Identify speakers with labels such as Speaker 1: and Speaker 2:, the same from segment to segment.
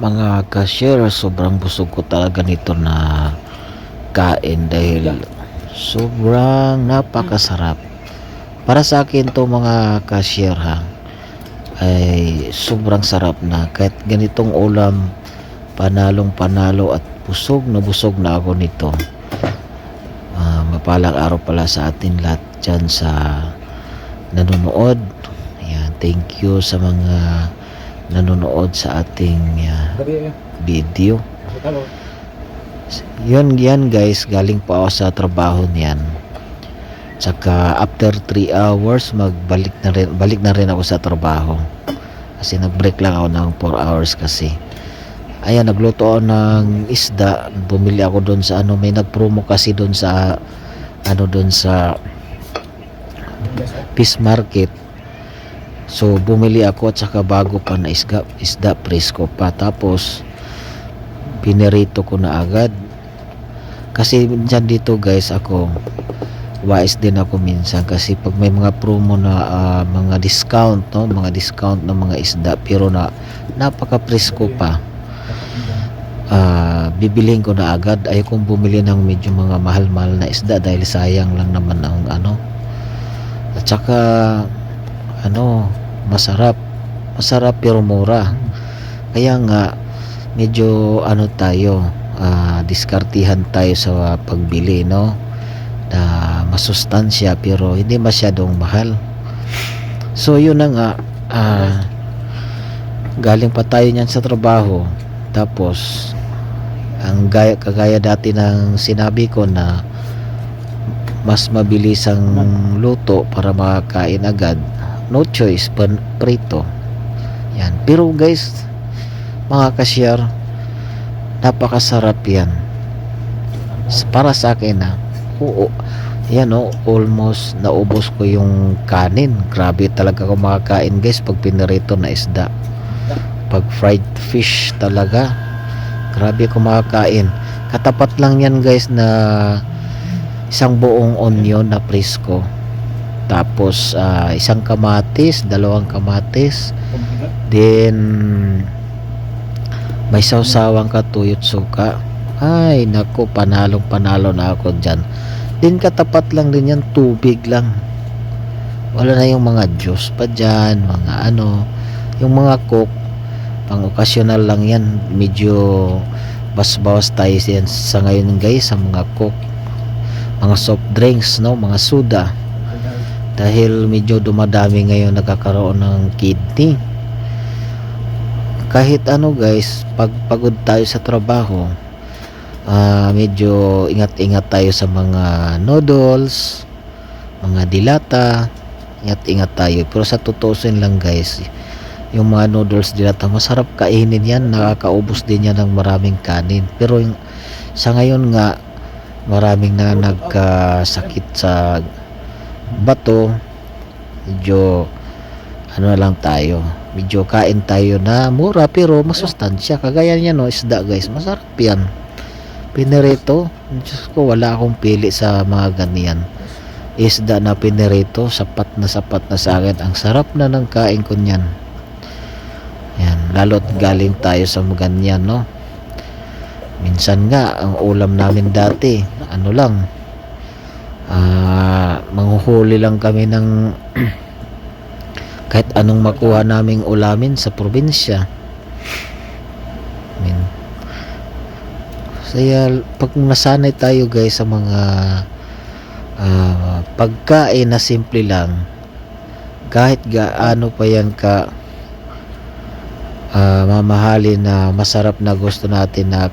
Speaker 1: Mga cashier, sobrang busog ko talaga nito na kain dahil sobrang napakasarap. Para sa akin to mga cashier ha, ay sobrang sarap na kahit ganitong ulam, panalong panalo at busog na ako nito. Mapalang araw pala sa atin lahat dyan sa nanonood. Ayan, thank you sa mga nanonood sa ating video. Yan guys, galing pa ako sa trabaho niyan. Tsaka after 3 hours balik na rin ako sa trabaho. Kasi nag-break lang ako ng 4 hours kasi. Ayan, nagluto ako ng isda. Bumili ako doon sa may nag-promo kasi doon sa fish market. So bumili ako at saka bago pa na isda presko pa, tapos pinirito ko na agad. Kasi dyan dito guys, ako wais din ako minsan kasi pag may mga promo na mga discount ng mga isda pero na napaka presko pa, bibiliin ko na agad. Ayaw kong bumili ng medyo mga mahal-mahal na isda dahil sayang lang naman ang at saka masarap pero mura. Kaya nga medyo tayo, diskartihan tayo sa pagbili, no, na masustansya pero hindi masyadong mahal. So yun na nga, galing pa tayo niyan sa trabaho, tapos kagaya dati ng sinabi ko na mas mabilis ang luto para makakain agad, no choice, prito. Yan. Pero guys, mga cashier, napakasarap yan. Para sa akin yan almost naubos ko yung kanin. Grabe talaga ako makakain guys pag pinirito na isda. Pag fried fish talaga, grabe ako makakain. Katapat lang yan guys na isang buong onion na presko, tapos isang kamatis, dalawang kamatis, then may sawsawang katuyot suka. Ay nako, panalo na ako dyan. Then katapat lang din yan, tubig lang, wala na yung mga juice pa dyan, mga yung mga coke pang okasyonal lang yan. Medyo bawas tayo yan sa ngayon guys sa mga coke, mga soft drinks, no, mga soda, dahil medyo dumadami ngayon nagkakaroon ng kidney. Kahit guys, pag pagod tayo sa trabaho, medyo ingat tayo sa mga noodles, mga dilata, ingat tayo. Pero sa tutusin lang guys, yung mga noodles, dilata, masarap kainin yan, nakakaubos din yan ng maraming kanin. Pero sa ngayon nga, maraming na nagkasakit sa bato. Medyo lang tayo, medyo kain tayo na mura pero masustansya. Kagaya niya isda guys, masarap yan pinirito. Diyos ko, wala akong pili sa mga ganyan. Isda na pinirito, sapat na sa akin. Ang sarap na ng kain ko niyan. Yan, lalo't galing tayo sa mga ganyan, no. Minsan nga ang ulam namin dati manghuhuli lang kami ng kahit anong makuha naming ulamin sa probinsya. Kaya pag nasanay tayo guys sa mga pagkain na simple lang, kahit gaano pa yan ka mamahalin na masarap na gusto natin na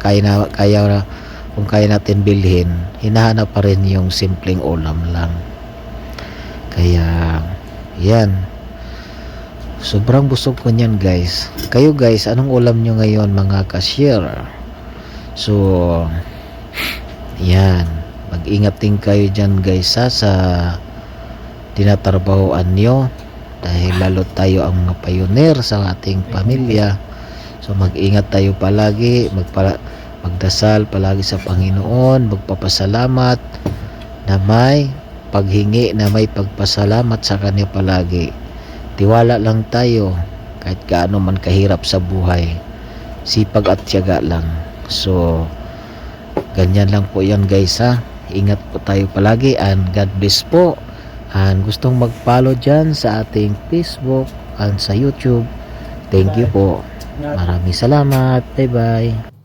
Speaker 1: kung kaya natin bilhin, hinahanap pa rin yung simpleng ulam lang. Kaya yan, sobrang busog ko niyan guys. Kayo guys, anong ulam nyo ngayon mga cashier? So yan, mag-ingat din kayo dyan guys sa tinatrabahoan nyo, dahil lalo tayo ang mga pioneer sa ating pamilya. So mag-ingat tayo palagi, magdasal palagi sa Panginoon, magpapasalamat na may paghingi, na may pagpasalamat sa Kanya palagi. Tiwala lang tayo kahit gaano man kahirap sa buhay. sipag at tiyaga lang. So ganyan lang po yan guys ha. Ingat po tayo palagi and God bless po. And gustong mag-follow dyan sa ating Facebook and sa YouTube, thank you po. Maraming salamat. Bye bye.